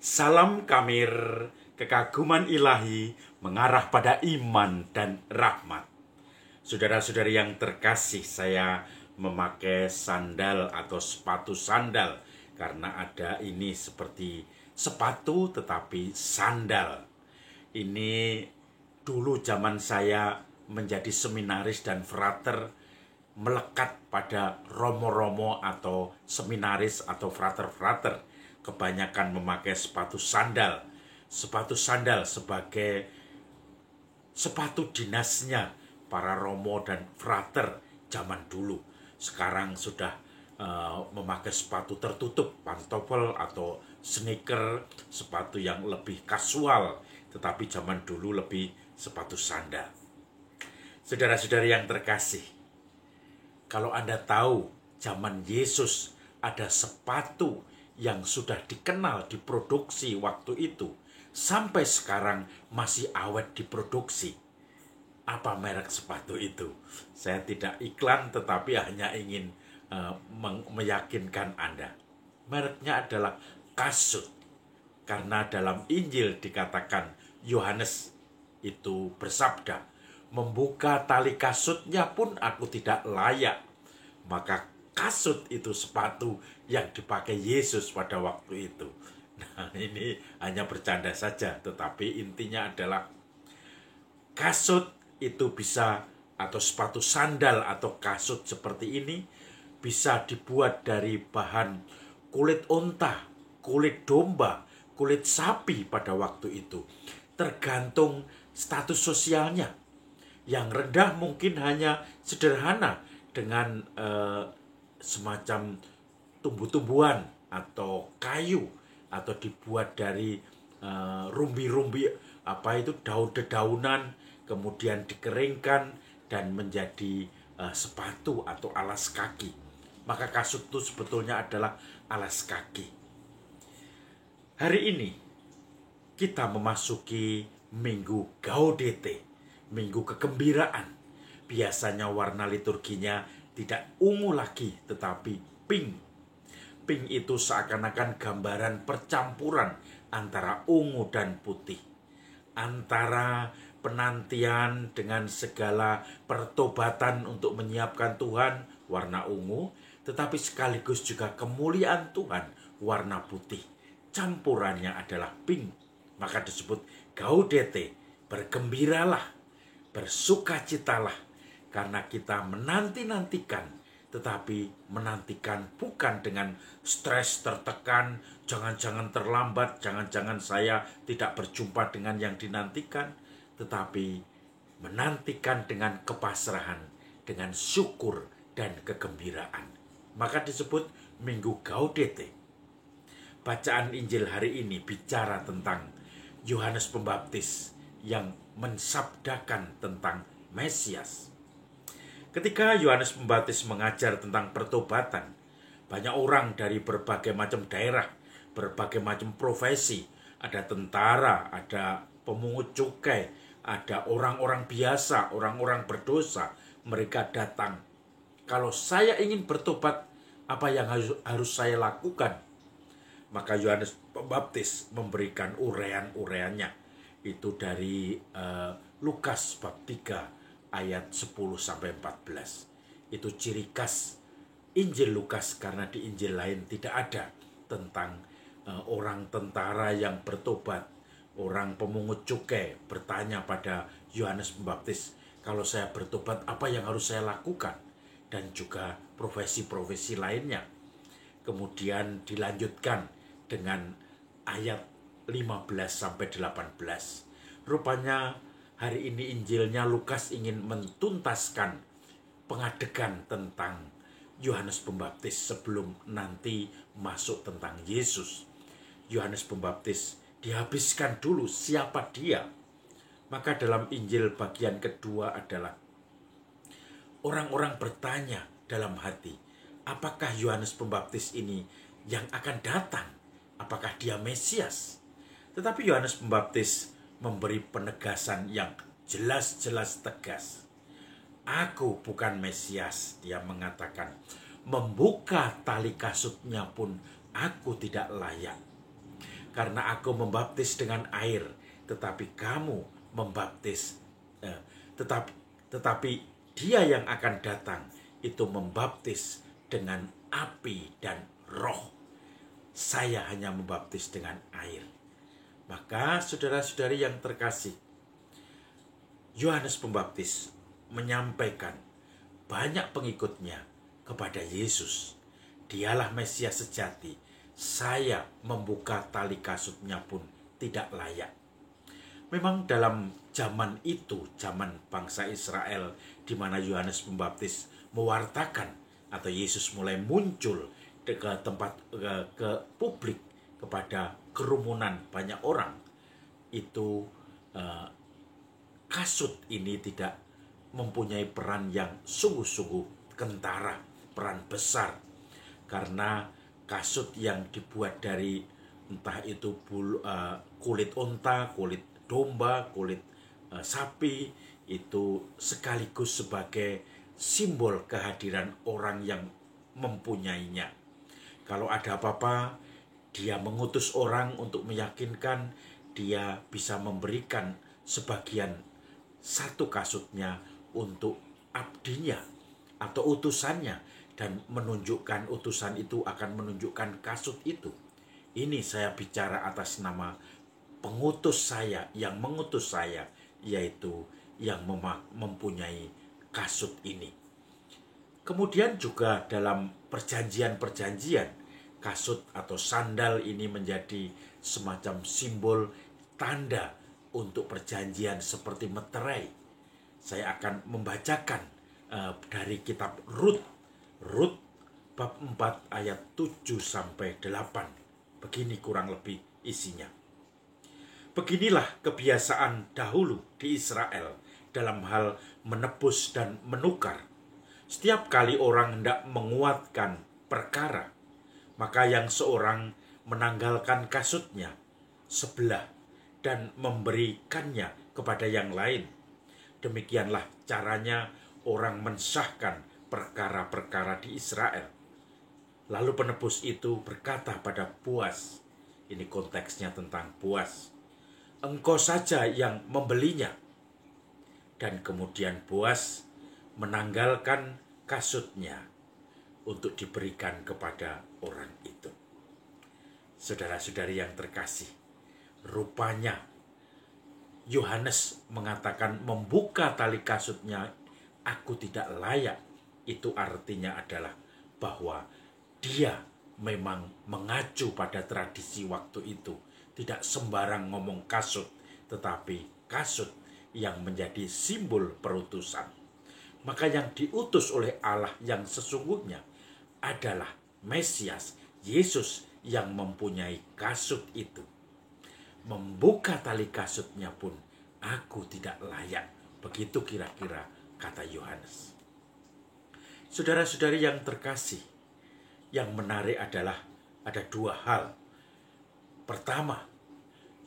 Salam Kamir, kekaguman ilahi mengarah pada iman dan rahmat. Saudara-saudari yang terkasih, saya memakai sandal atau sepatu sandal karena ada ini seperti sepatu tetapi sandal. Ini dulu zaman saya menjadi seminaris dan frater melekat pada romo-romo atau seminaris atau frater-frater. Kebanyakan memakai sepatu sandal. Sepatu sandal sebagai sepatu dinasnya para romo dan frater zaman dulu. Sekarang sudah memakai sepatu tertutup, pantofel atau sneaker, sepatu yang lebih kasual. Tetapi zaman dulu lebih sepatu sandal. Saudara-saudari yang terkasih, kalau Anda tahu zaman Yesus ada sepatu yang sudah dikenal diproduksi waktu itu, sampai sekarang masih awet diproduksi. Apa merek sepatu itu? Saya tidak iklan, tetapi hanya ingin meyakinkan Anda. Mereknya adalah Kasut. Karena dalam Injil dikatakan Yohanes itu bersabda, "Membuka tali kasutnya pun aku tidak layak." Maka kasut itu sepatu yang dipakai Yesus pada waktu itu. Nah, ini hanya bercanda saja, tetapi intinya adalah kasut itu bisa, atau sepatu sandal atau kasut seperti ini bisa dibuat dari bahan kulit unta, kulit domba, kulit sapi pada waktu itu. Tergantung status sosialnya. Yang rendah mungkin hanya sederhana dengan semacam tumbuh-tumbuhan atau kayu, atau dibuat dari rumbi-rumbi daun-dedaunan, kemudian dikeringkan dan menjadi sepatu atau alas kaki. Maka kasut itu sebetulnya adalah alas kaki. Hari ini kita memasuki Minggu Gaudete, Minggu Kegembiraan. Biasanya warna liturginya tidak ungu lagi, tetapi pink. Pink itu seakan-akan gambaran percampuran antara ungu dan putih. Antara penantian dengan segala pertobatan untuk menyiapkan Tuhan, warna ungu, tetapi sekaligus juga kemuliaan Tuhan, warna putih. Campurannya adalah pink. Maka disebut Gaudete, bergembiralah, bersukacitalah, karena kita menanti-nantikan, tetapi menantikan bukan dengan stres, tertekan, jangan-jangan terlambat, jangan-jangan saya tidak berjumpa dengan yang dinantikan, tetapi menantikan dengan kepasrahan, dengan syukur dan kegembiraan. Maka disebut Minggu Gaudete. Bacaan Injil hari ini bicara tentang Yohanes Pembaptis yang mensabdakan tentang Mesias. Ketika Yohanes Pembaptis mengajar tentang pertobatan, banyak orang dari berbagai macam daerah, berbagai macam profesi, ada tentara, ada pemungut cukai, ada orang-orang biasa, orang-orang berdosa, mereka datang. Kalau saya ingin bertobat, apa yang harus saya lakukan? Maka Yohanes Pembaptis memberikan urean-ureannya. Itu dari Lukas bab 3 ayat 10-14. Itu ciri khas Injil Lukas, karena di Injil lain tidak ada tentang orang tentara yang bertobat, orang pemungut cukai bertanya pada Yohanes Pembaptis, "Kalau saya bertobat, apa yang harus saya lakukan?" Dan juga profesi-profesi lainnya. Kemudian dilanjutkan dengan ayat 15-18. Rupanya hari ini Injilnya Lukas ingin mentuntaskan pengadegan tentang Yohanes Pembaptis sebelum nanti masuk tentang Yesus. Yohanes Pembaptis dihabiskan dulu siapa dia. Maka dalam Injil bagian kedua adalah orang-orang bertanya dalam hati, apakah Yohanes Pembaptis ini yang akan datang? Apakah dia Mesias? Tetapi Yohanes Pembaptis memberi penegasan yang jelas-jelas tegas. "Aku bukan Mesias," dia mengatakan. "Membuka tali kasutnya pun aku tidak layak." karena aku membaptis dengan air, tetapi kamu membaptis, tetapi dia yang akan datang itu membaptis dengan api dan roh. Saya hanya membaptis dengan air. Maka saudara-saudari yang terkasih, Yohanes Pembaptis menyampaikan banyak pengikutnya kepada Yesus. Dialah Mesias sejati. Saya membuka tali kasutnya pun tidak layak. Memang dalam zaman itu, zaman bangsa Israel, di mana Yohanes Pembaptis mewartakan atau Yesus mulai muncul ke tempat, ke publik, kepada kerumunan banyak orang, itu kasut ini tidak mempunyai peran yang sungguh-sungguh kentara, peran besar, karena kasut yang dibuat dari entah itu kulit unta, kulit domba, kulit sapi, itu sekaligus sebagai simbol kehadiran orang yang mempunyainya. Kalau ada apa-apa, dia mengutus orang untuk meyakinkan, dia bisa memberikan sebagian satu kasutnya untuk abdinya atau utusannya, dan menunjukkan utusan itu akan menunjukkan kasut itu. Ini saya bicara atas nama pengutus saya, yang mengutus saya, yaitu yang mempunyai kasut ini. Kemudian juga dalam perjanjian-perjanjian, kasut atau sandal ini menjadi semacam simbol tanda untuk perjanjian seperti meterai. Saya akan membacakan dari kitab Rut bab 4 ayat 7 sampai 8. Begini kurang lebih isinya. Beginilah kebiasaan dahulu di Israel dalam hal menebus dan menukar. Setiap kali orang hendak menguatkan perkara, maka yang seorang menanggalkan kasutnya sebelah dan memberikannya kepada yang lain. Demikianlah caranya orang mensahkan perkara-perkara di Israel. Lalu penebus itu berkata pada Boas, ini konteksnya tentang Boas, engkau saja yang membelinya. Dan kemudian Boas menanggalkan kasutnya untuk diberikan kepada orang itu. Saudara-saudari yang terkasih, rupanya Yohanes mengatakan membuka tali kasutnya, aku tidak layak. Itu artinya adalah bahwa dia memang mengacu pada tradisi waktu itu. Tidak sembarang ngomong kasut, tetapi kasut yang menjadi simbol perutusan. Maka yang diutus oleh Allah yang sesungguhnya adalah Mesias, Yesus, yang mempunyai kasut itu. Membuka tali kasutnya pun aku tidak layak. Begitu kira-kira kata Yohanes. Saudara-saudari yang terkasih, yang menarik adalah ada dua hal. Pertama,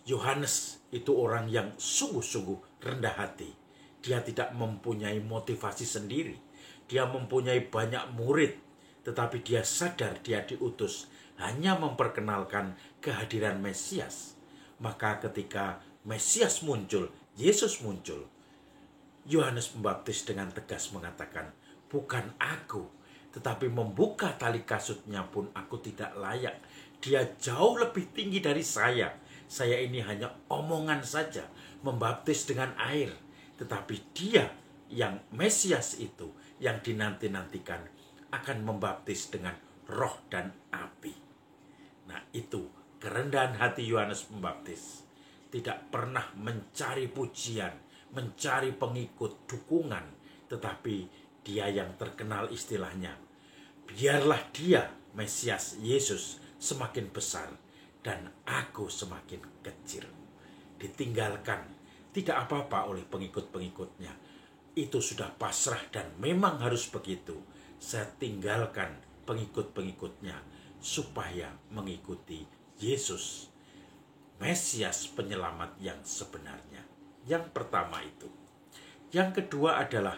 Yohanes itu orang yang sungguh-sungguh rendah hati. Dia tidak mempunyai motivasi sendiri. Dia mempunyai banyak murid, tetapi dia sadar dia diutus hanya memperkenalkan kehadiran Mesias. Maka ketika Mesias muncul, Yesus muncul, Yohanes Pembaptis dengan tegas mengatakan, bukan aku, tetapi membuka tali kasutnya pun aku tidak layak. Dia jauh lebih tinggi dari saya. Saya ini hanya omongan saja, membaptis dengan air. Tetapi dia yang Mesias itu, yang dinanti-nantikan, akan membaptis dengan roh dan api. Nah, itu kerendahan hati Yohanes Pembaptis. Tidak pernah mencari pujian, mencari pengikut, dukungan, tetapi dia yang terkenal istilahnya, biarlah dia, Mesias Yesus, semakin besar dan aku semakin kecil. Ditinggalkan tidak apa-apa oleh pengikut-pengikutnya. Itu sudah pasrah dan memang harus begitu. Saya tinggalkan pengikut-pengikutnya supaya mengikuti Yesus, Mesias penyelamat yang sebenarnya. Yang pertama itu. Yang kedua adalah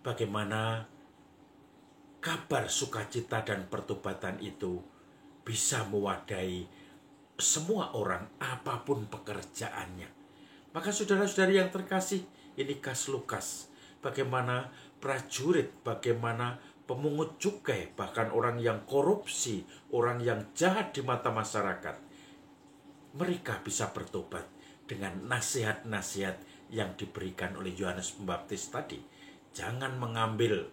bagaimana kabar sukacita dan pertobatan itu bisa mewadahi semua orang apapun pekerjaannya. Maka saudara-saudari yang terkasih, ini kas Lukas. Bagaimana prajurit, bagaimana pemungut cukai, bahkan orang yang korupsi, orang yang jahat di mata masyarakat, mereka bisa bertobat dengan nasihat-nasihat yang diberikan oleh Yohanes Pembaptis tadi. Jangan mengambil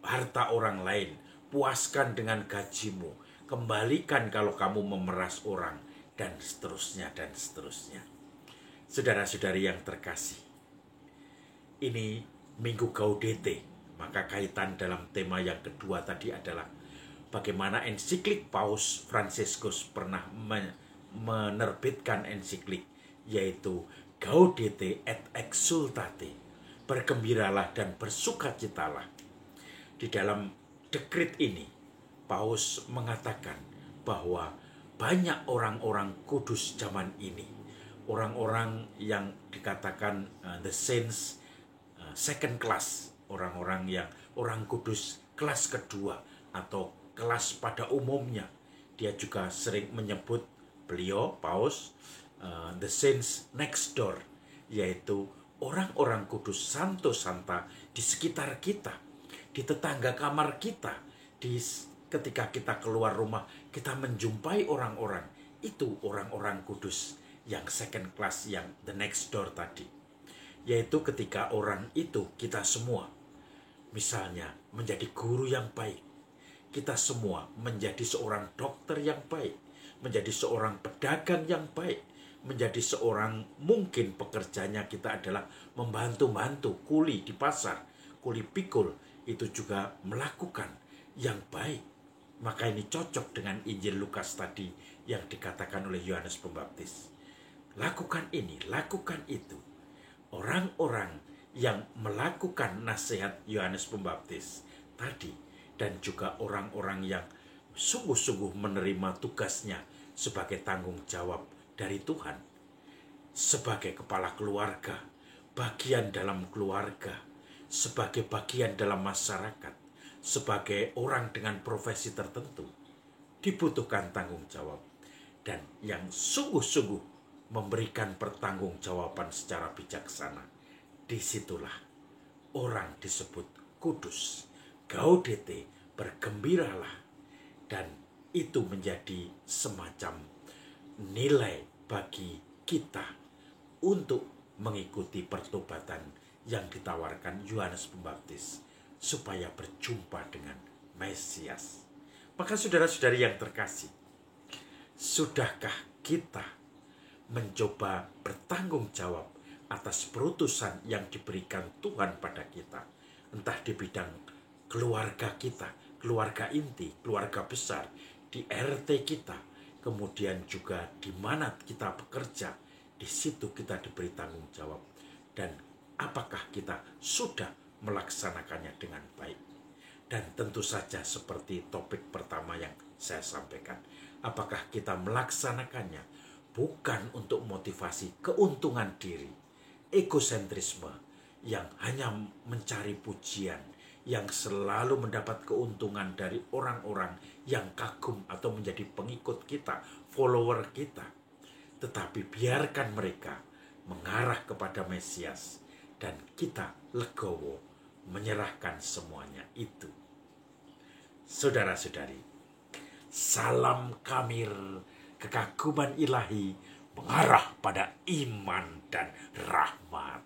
harta orang lain, puaskan dengan gajimu, kembalikan kalau kamu memeras orang, dan seterusnya, dan seterusnya. Saudara-saudari yang terkasih, ini Minggu Gaudete, maka kaitan dalam tema yang kedua tadi adalah bagaimana ensiklik Paus Fransiskus pernah menerbitkan ensiklik, yaitu Gaudete et Exsultate, bergembiralah dan bersukacitalah. Di dalam dekrit ini, Paus mengatakan bahwa banyak orang-orang kudus zaman ini, orang-orang yang dikatakan the saints second class, orang-orang yang orang kudus kelas kedua atau kelas pada umumnya. Dia juga sering menyebut beliau, Paus, the saints next door, yaitu orang-orang kudus santo santa di sekitar kita, di tetangga kamar kita, ketika kita keluar rumah, kita menjumpai orang-orang, itu orang-orang kudus yang second class, yang the next door tadi. Yaitu ketika orang itu, kita semua, misalnya menjadi guru yang baik, kita semua menjadi seorang dokter yang baik, menjadi seorang pedagang yang baik, menjadi seorang, mungkin pekerjaannya kita adalah membantu-bantu kuli di pasar, kuli pikul, itu juga melakukan yang baik. Maka ini cocok dengan Injil Lukas tadi yang dikatakan oleh Yohanes Pembaptis. Lakukan ini, lakukan itu. Orang-orang yang melakukan nasihat Yohanes Pembaptis tadi, dan juga orang-orang yang sungguh-sungguh menerima tugasnya sebagai tanggung jawab dari Tuhan, sebagai kepala keluarga, bagian dalam keluarga, sebagai bagian dalam masyarakat, sebagai orang dengan profesi tertentu, dibutuhkan tanggung jawab. Dan yang sungguh-sungguh memberikan pertanggungjawaban secara bijaksana, disitulah orang disebut kudus. Gaudete, bergembiralah. Dan itu menjadi semacam nilai bagi kita untuk mengikuti pertobatan yang ditawarkan Yohanes Pembaptis, supaya berjumpa dengan Mesias. Maka saudara-saudari yang terkasih, sudahkah kita mencoba bertanggung jawab atas perutusan yang diberikan Tuhan pada kita, entah di bidang keluarga kita, keluarga inti, keluarga besar, di RT kita, kemudian juga di mana kita bekerja, di situ kita diberi tanggung jawab. Dan apakah kita sudah melaksanakannya dengan baik? Dan tentu saja seperti topik pertama yang saya sampaikan, apakah kita melaksanakannya bukan untuk motivasi keuntungan diri, egosentrisme yang hanya mencari pujian, yang selalu mendapat keuntungan dari orang-orang yang kagum atau menjadi pengikut kita, follower kita. Tetapi biarkan mereka mengarah kepada Mesias, dan kita legowo menyerahkan semuanya itu. Saudara-saudari, salam Kamir, kekaguman ilahi mengarah pada iman dan rahmat.